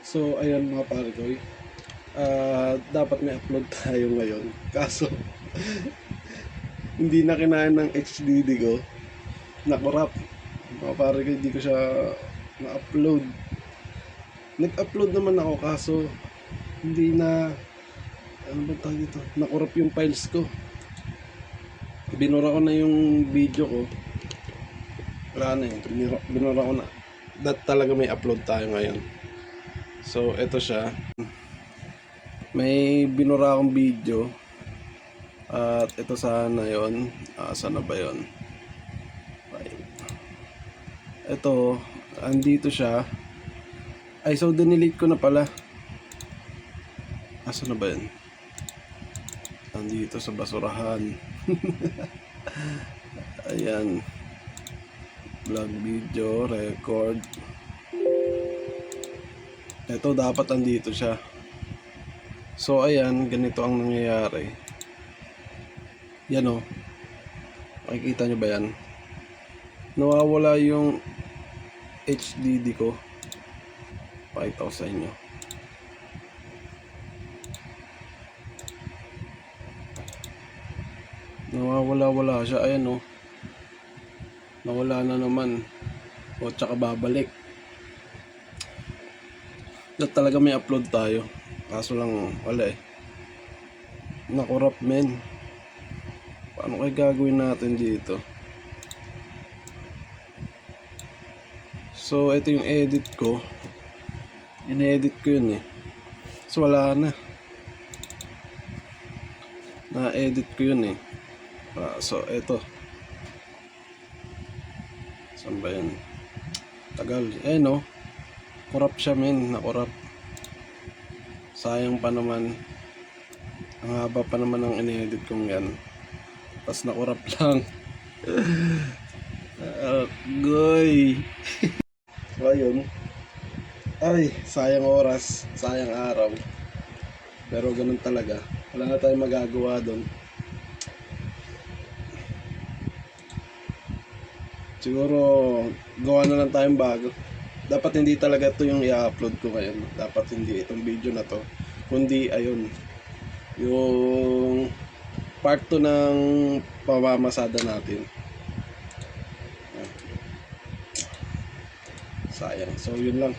So ayan mga pare ko, dapat may upload tayo ngayon. Kaso hindi na kinain ng HDD ko. Nakurap. Mga pare ko, hindi ko siya na-upload. Nag-upload naman ako kaso hindi na, ano ba tawag dito? Nakurap yung files ko. Binura ko na yung video ko. Wala na yun. Binura ko na. Talaga may upload tayo ngayon. So, eto siya. May binura akong video. At ito sana yon. Sana ba yon? Ito, andito siya. Ay, so dinelete ko na pala. Asa na ba yan? Andito sa basurahan. Ayan. Vlog video, record. Ito dapat andito siya. So ayan, ganito ang nangyayari. Yan o. Makikita nyo ba yan? Nawawala yung HDD ko. Pakita ko sa inyo. Nawawala siya. Ayan o. Nawala na naman. O tsaka babalik. Talaga may upload tayo. Kaso lang wala eh. Nakurap men. Paano kayo gagawin natin dito? So ito yung edit ko. In-edit ko yun eh. So wala na. Na-edit ko yun eh. So ito. Saan ba yan? Tagal. Eh no. Kurap siya men. Nakurap. Sayang pa naman. Ang haba pa naman ang in-edit kong yan. Tapos nakurap lang. Goy. So ayun. Ay, sayang oras. Sayang araw. Pero ganun talaga. Wala na tayong magagawa doon. Siguro gawa na lang tayong bago. Dapat hindi talaga ito yung i-upload ko ngayon. Dapat hindi itong video na to. Kundi ayun, yung part 2 ng pamamasada natin. Sayang. So yun lang.